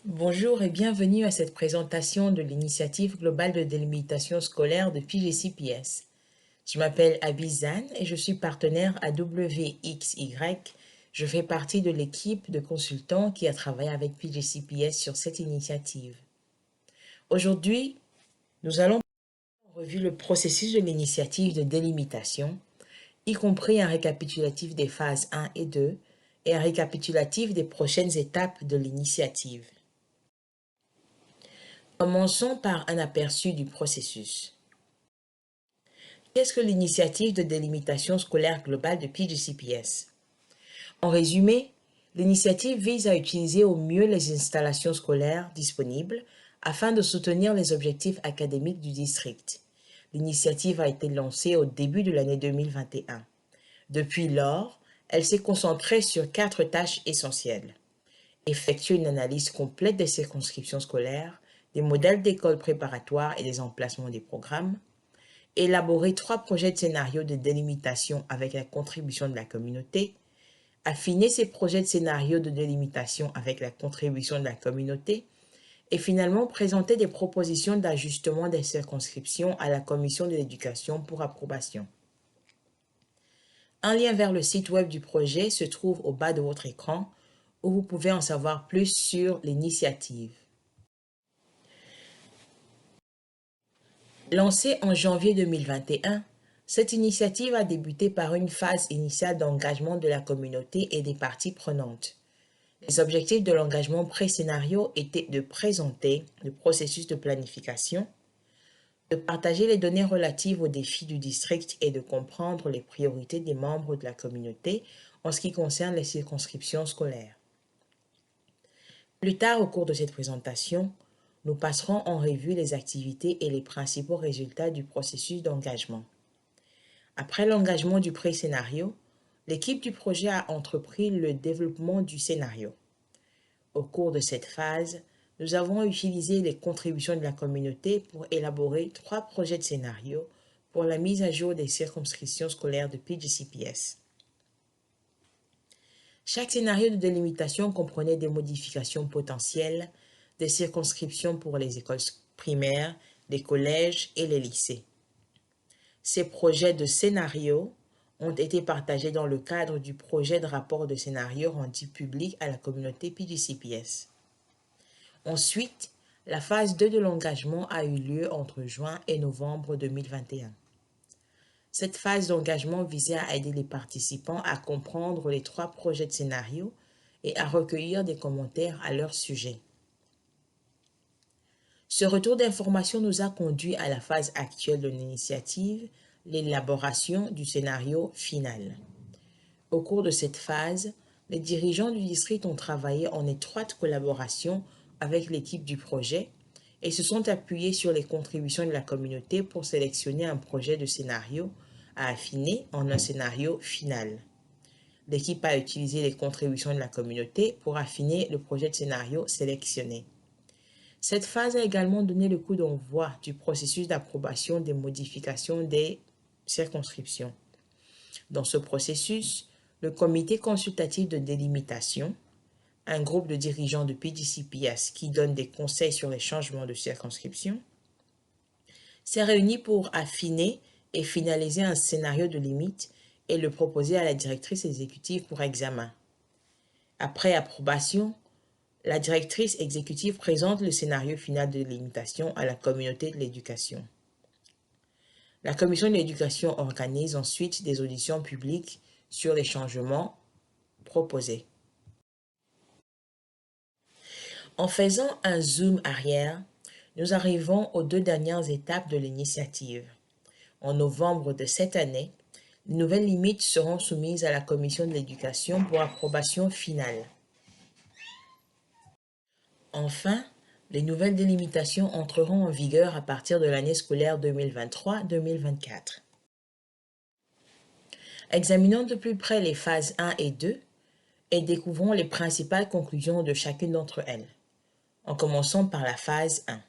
Bonjour et bienvenue à cette présentation de l'initiative globale de délimitation scolaire de PGCPS. Je m'appelle Abizane et je suis partenaire à WXY. Je fais partie de l'équipe de consultants qui a travaillé avec PGCPS sur cette initiative. Aujourd'hui, nous allons prendre en revue le processus de l'initiative de délimitation, y compris un récapitulatif des phases 1 et 2 et un récapitulatif des prochaines étapes de l'initiative. Commençons par un aperçu du processus. Qu'est-ce que l'initiative de délimitation scolaire globale de PGCPS? En résumé, l'initiative vise à utiliser au mieux les installations scolaires disponibles afin de soutenir les objectifs académiques du district. L'initiative a été lancée au début de l'année 2021. Depuis lors, elle s'est concentrée sur 4 tâches essentielles. Effectuer une analyse complète des circonscriptions scolaires, des modèles d'écoles préparatoires et des emplacements des programmes, élaborer 3 projets de scénario de délimitation avec la contribution de la communauté, affiner ces projets de scénario de délimitation avec la contribution de la communauté, et finalement présenter des propositions d'ajustement des circonscriptions à la commission de l'éducation pour approbation. Un lien vers le site web du projet se trouve au bas de votre écran où vous pouvez en savoir plus sur l'initiative. Lancée en janvier 2021, cette initiative a débuté par une phase initiale d'engagement de la communauté et des parties prenantes. Les objectifs de l'engagement pré-scénario étaient de présenter le processus de planification, de partager les données relatives aux défis du district et de comprendre les priorités des membres de la communauté en ce qui concerne les circonscriptions scolaires. Plus tard au cours de cette présentation, nous passerons en revue les activités et les principaux résultats du processus d'engagement. Après l'engagement du pré-scénario, l'équipe du projet a entrepris le développement du scénario. Au cours de cette phase, nous avons utilisé les contributions de la communauté pour élaborer 3 projets de scénario pour la mise à jour des circonscriptions scolaires de PGCPS. Chaque scénario de délimitation comprenait des modifications potentielles des circonscriptions pour les écoles primaires, les collèges et les lycées. Ces projets de scénario ont été partagés dans le cadre du projet de rapport de scénario rendu public à la communauté PGCPS. Ensuite, la phase 2 de l'engagement a eu lieu entre juin et novembre 2021. Cette phase d'engagement visait à aider les participants à comprendre les 3 projets de scénario et à recueillir des commentaires à leur sujet. Ce retour d'information nous a conduit à la phase actuelle de l'initiative, l'élaboration du scénario final. Au cours de cette phase, les dirigeants du district ont travaillé en étroite collaboration avec l'équipe du projet et se sont appuyés sur les contributions de la communauté pour sélectionner un projet de scénario à affiner en un scénario final. L'équipe a utilisé les contributions de la communauté pour affiner le projet de scénario sélectionné. Cette phase a également donné le coup d'envoi du processus d'approbation des modifications des circonscriptions. Dans ce processus, le comité consultatif de délimitation, un groupe de dirigeants de PGCPS qui donne des conseils sur les changements de circonscription, s'est réuni pour affiner et finaliser un scénario de limite et le proposer à la directrice exécutive pour examen. Après approbation, la directrice exécutive présente le scénario final de délimitation à la communauté de l'éducation. La commission de l'éducation organise ensuite des auditions publiques sur les changements proposés. En faisant un zoom arrière, nous arrivons aux 2 dernières étapes de l'initiative. En novembre de cette année, les nouvelles limites seront soumises à la commission de l'éducation pour approbation finale. Enfin, les nouvelles délimitations entreront en vigueur à partir de l'année scolaire 2023-2024. Examinons de plus près les phases 1 et 2 et découvrons les principales conclusions de chacune d'entre elles, en commençant par la phase 1.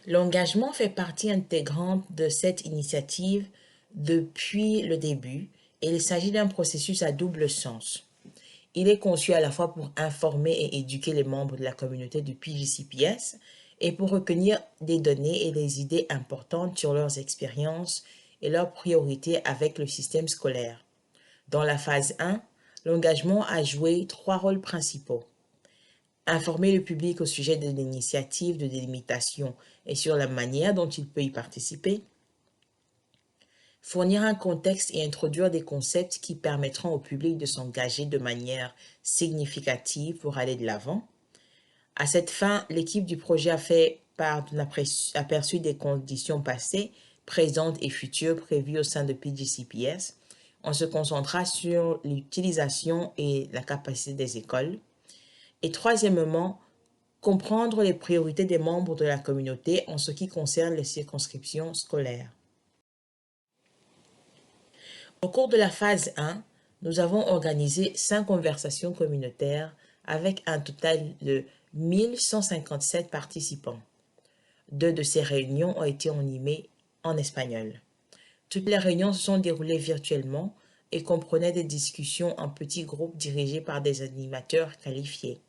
L'engagement fait partie intégrante de cette initiative depuis le début et il s'agit d'un processus à double sens. Il est conçu à la fois pour informer et éduquer les membres de la communauté du PGCPS et pour recueillir des données et des idées importantes sur leurs expériences et leurs priorités avec le système scolaire. Dans la phase 1, l'engagement a joué 3 rôles principaux. Informer le public au sujet de l'initiative de délimitation et sur la manière dont il peut y participer. Fournir un contexte et introduire des concepts qui permettront au public de s'engager de manière significative pour aller de l'avant. À cette fin, l'équipe du projet a fait part d'un aperçu des conditions passées, présentes et futures prévues au sein de PGCPS. On se concentrera sur l'utilisation et la capacité des écoles. Et troisièmement, comprendre les priorités des membres de la communauté en ce qui concerne les circonscriptions scolaires. Au cours de la phase 1, nous avons organisé 5 conversations communautaires avec un total de 1157 participants. 2 de ces réunions ont été animées en espagnol. Toutes les réunions se sont déroulées virtuellement et comprenaient des discussions en petits groupes dirigés par des animateurs qualifiés.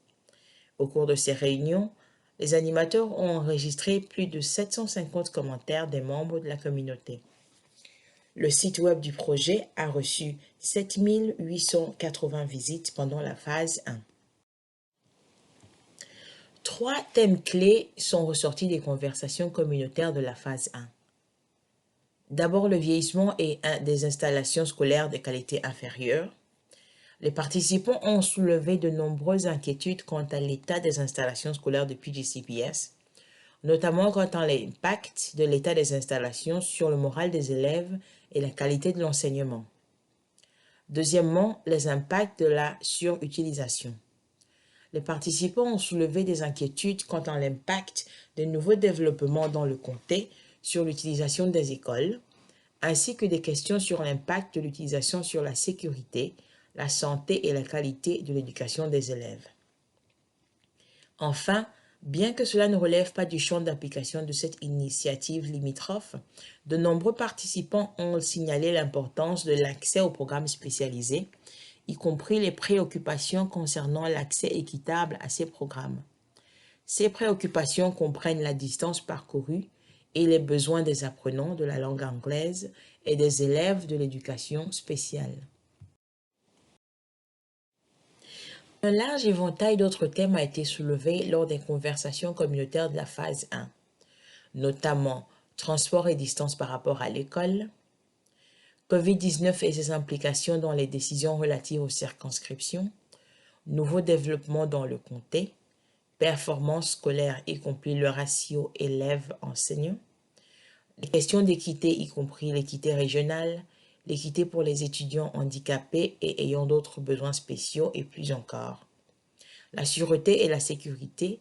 Au cours de ces réunions, les animateurs ont enregistré plus de 750 commentaires des membres de la communauté. Le site web du projet a reçu 7880 visites pendant la phase 1. 3 thèmes clés sont ressortis des conversations communautaires de la phase 1. D'abord, le vieillissement et des installations scolaires de qualité inférieure. Les participants ont soulevé de nombreuses inquiétudes quant à l'état des installations scolaires de PGCPS, notamment quant à l'impact de l'état des installations sur le moral des élèves et la qualité de l'enseignement. Deuxièmement, les impacts de la surutilisation. Les participants ont soulevé des inquiétudes quant à l'impact des nouveaux développements dans le comté sur l'utilisation des écoles, ainsi que des questions sur l'impact de l'utilisation sur la sécurité, la santé et la qualité de l'éducation des élèves. Enfin, bien que cela ne relève pas du champ d'application de cette initiative limitrophe, de nombreux participants ont signalé l'importance de l'accès aux programmes spécialisés, y compris les préoccupations concernant l'accès équitable à ces programmes. Ces préoccupations comprennent la distance parcourue et les besoins des apprenants de la langue anglaise et des élèves de l'éducation spéciale. Un large éventail d'autres thèmes a été soulevé lors des conversations communautaires de la phase 1, notamment transport et distance par rapport à l'école, COVID-19 et ses implications dans les décisions relatives aux circonscriptions, nouveaux développements dans le comté, performance scolaire y compris le ratio élèves-enseignants, les questions d'équité y compris l'équité régionale, l'équité pour les étudiants handicapés et ayant d'autres besoins spéciaux et plus encore. La sûreté et la sécurité,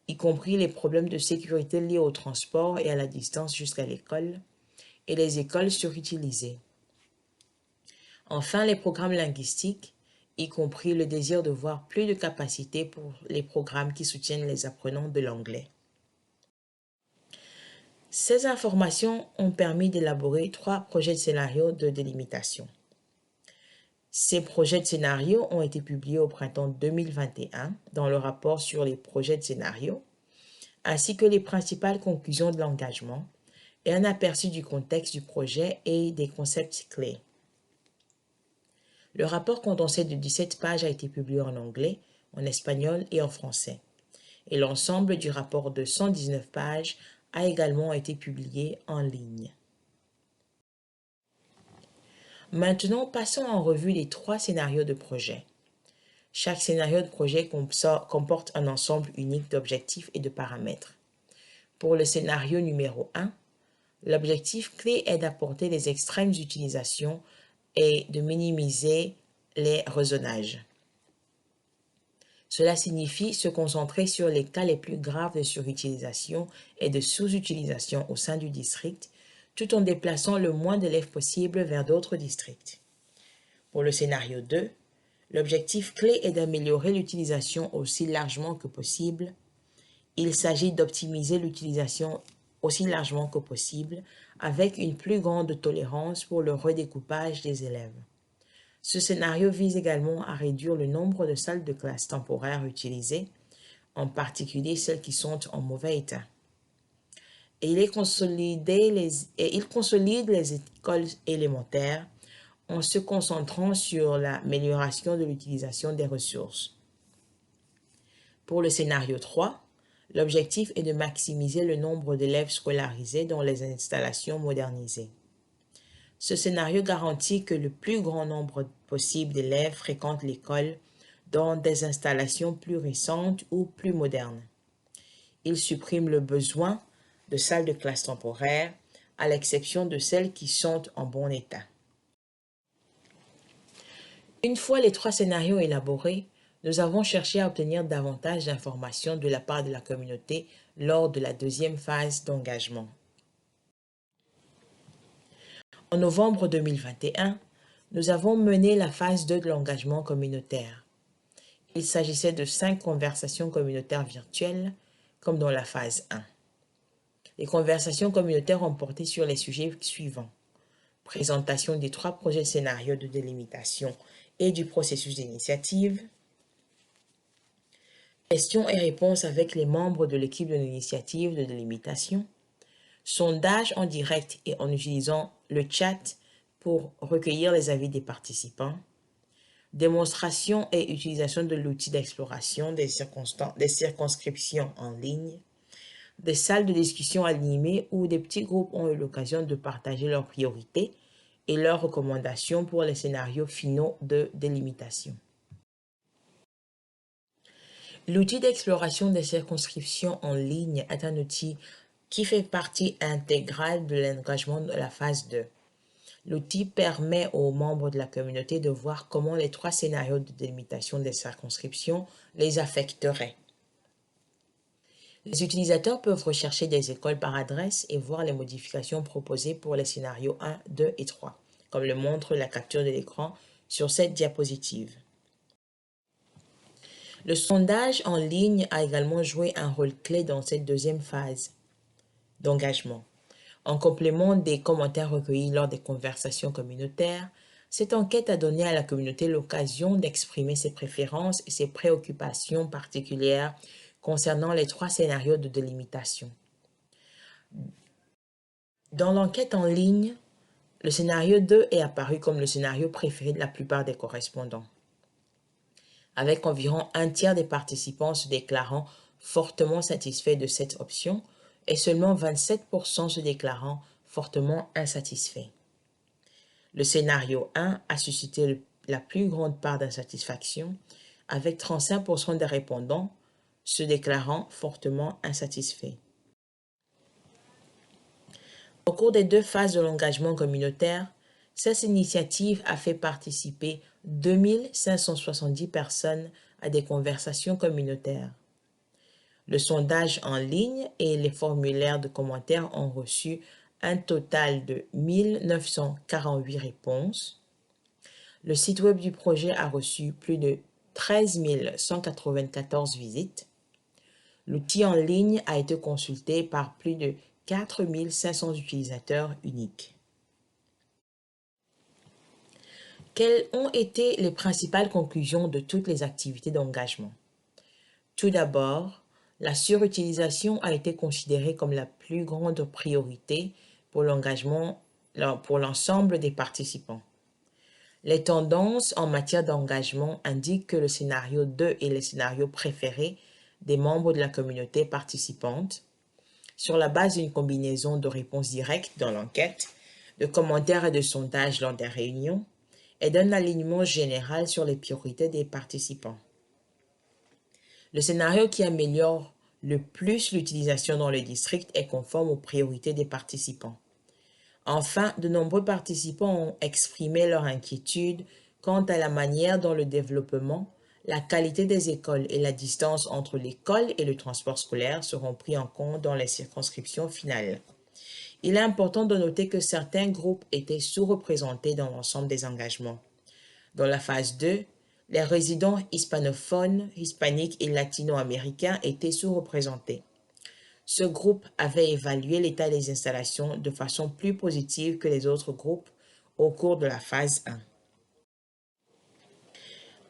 y compris les problèmes de sécurité liés au transport et à la distance jusqu'à l'école, et les écoles surutilisées. Enfin, les programmes linguistiques, y compris le désir de voir plus de capacités pour les programmes qui soutiennent les apprenants de l'anglais. Ces informations ont permis d'élaborer 3 projets de scénario de délimitation. Ces projets de scénario ont été publiés au printemps 2021 dans le rapport sur les projets de scénario, ainsi que les principales conclusions de l'engagement et un aperçu du contexte du projet et des concepts clés. Le rapport condensé de 17 pages a été publié en anglais, en espagnol et en français. Et l'ensemble du rapport de 119 pages a également été publié en ligne. Maintenant, passons en revue les 3 scénarios de projet. Chaque scénario de projet comporte un ensemble unique d'objectifs et de paramètres. Pour le scénario numéro 1, l'objectif clé est d'apporter les extrêmes utilisations et de minimiser les raisonnages. Cela signifie se concentrer sur les cas les plus graves de surutilisation et de sous-utilisation au sein du district, tout en déplaçant le moins d'élèves possible vers d'autres districts. Pour le scénario 2, l'objectif clé est d'améliorer l'utilisation aussi largement que possible. Il s'agit d'optimiser l'utilisation aussi largement que possible avec une plus grande tolérance pour le redécoupage des élèves. Ce scénario vise également à réduire le nombre de salles de classe temporaires utilisées, en particulier celles qui sont en mauvais état. Et il consolide les écoles élémentaires en se concentrant sur l'amélioration de l'utilisation des ressources. Pour le scénario 3, l'objectif est de maximiser le nombre d'élèves scolarisés dans les installations modernisées. Ce scénario garantit que le plus grand nombre possible d'élèves fréquentent l'école dans des installations plus récentes ou plus modernes. Il supprime le besoin de salles de classe temporaires, à l'exception de celles qui sont en bon état. Une fois les 3 scénarios élaborés, nous avons cherché à obtenir davantage d'informations de la part de la communauté lors de la deuxième phase d'engagement. En novembre 2021, nous avons mené la phase 2 de l'engagement communautaire. Il s'agissait de 5 conversations communautaires virtuelles, comme dans la phase 1. Les conversations communautaires ont porté sur les sujets suivants: présentation des 3 projets scénarios de délimitation et du processus d'initiative, questions et réponses avec les membres de l'équipe de l'initiative de délimitation, sondage en direct et en utilisant le chat pour recueillir les avis des participants, démonstration et utilisation de l'outil d'exploration des circonscriptions en ligne, des salles de discussion animées où des petits groupes ont eu l'occasion de partager leurs priorités et leurs recommandations pour les scénarios finaux de délimitation. L'outil d'exploration des circonscriptions en ligne est un outil qui fait partie intégrale de l'engagement de la phase 2. L'outil permet aux membres de la communauté de voir comment les 3 scénarios de délimitation des circonscriptions les affecteraient. Les utilisateurs peuvent rechercher des écoles par adresse et voir les modifications proposées pour les scénarios 1, 2 et 3, comme le montre la capture de l'écran sur cette diapositive. Le sondage en ligne a également joué un rôle clé dans cette deuxième phase d'engagement. En complément des commentaires recueillis lors des conversations communautaires, cette enquête a donné à la communauté l'occasion d'exprimer ses préférences et ses préoccupations particulières concernant les 3 scénarios de délimitation. Dans l'enquête en ligne, le scénario 2 est apparu comme le scénario préféré de la plupart des correspondants, avec environ un tiers des participants se déclarant fortement satisfaits de cette option et seulement 27% se déclarant fortement insatisfaits. Le scénario 1 a suscité la plus grande part d'insatisfaction, avec 35% des répondants se déclarant fortement insatisfaits. Au cours des 2 phases de l'engagement communautaire, cette initiative a fait participer 2570 personnes à des conversations communautaires. Le sondage en ligne et les formulaires de commentaires ont reçu un total de 1948 réponses. Le site web du projet a reçu plus de 13 194 visites. L'outil en ligne a été consulté par plus de 4 500 utilisateurs uniques. Quelles ont été les principales conclusions de toutes les activités d'engagement? Tout d'abord, la surutilisation a été considérée comme la plus grande priorité pour l'engagement pour l'ensemble des participants. Les tendances en matière d'engagement indiquent que le scénario 2 est le scénario préféré des membres de la communauté participante, sur la base d'une combinaison de réponses directes dans l'enquête, de commentaires et de sondages lors des réunions, et d'un alignement général sur les priorités des participants. Le scénario qui améliore le plus l'utilisation dans le district est conforme aux priorités des participants. Enfin, de nombreux participants ont exprimé leur inquiétude quant à la manière dont le développement, la qualité des écoles et la distance entre l'école et le transport scolaire seront pris en compte dans les circonscriptions finales. Il est important de noter que certains groupes étaient sous-représentés dans l'ensemble des engagements. Dans la phase 2, les résidents hispanophones, hispaniques et latino-américains étaient sous-représentés. Ce groupe avait évalué l'état des installations de façon plus positive que les autres groupes au cours de la phase 1.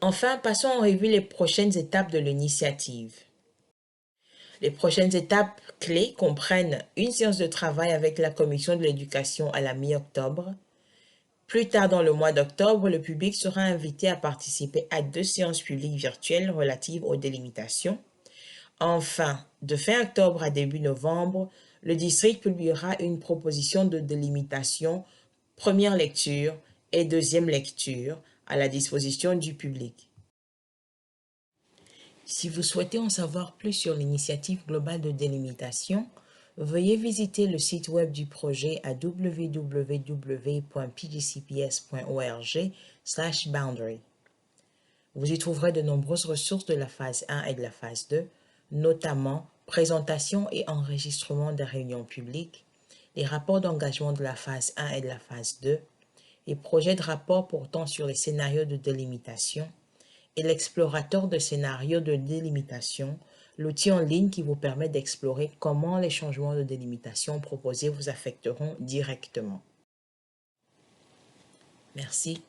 Enfin, passons en revue les prochaines étapes de l'initiative. Les prochaines étapes clés comprennent une séance de travail avec la commission de l'éducation à la mi-octobre. Plus tard dans le mois d'octobre, le public sera invité à participer à 2 séances publiques virtuelles relatives aux délimitations. Enfin, de fin octobre à début novembre, le district publiera une proposition de délimitation, première lecture et deuxième lecture, à la disposition du public. Si vous souhaitez en savoir plus sur l'initiative globale de délimitation, veuillez visiter le site web du projet à www.pgcps.org/boundary. Vous y trouverez de nombreuses ressources de la phase 1 et de la phase 2, notamment présentation et enregistrement des réunions publiques, les rapports d'engagement de la phase 1 et de la phase 2, les projets de rapport portant sur les scénarios de délimitation, et l'explorateur de scénarios de délimitation, l'outil en ligne qui vous permet d'explorer comment les changements de délimitation proposés vous affecteront directement. Merci.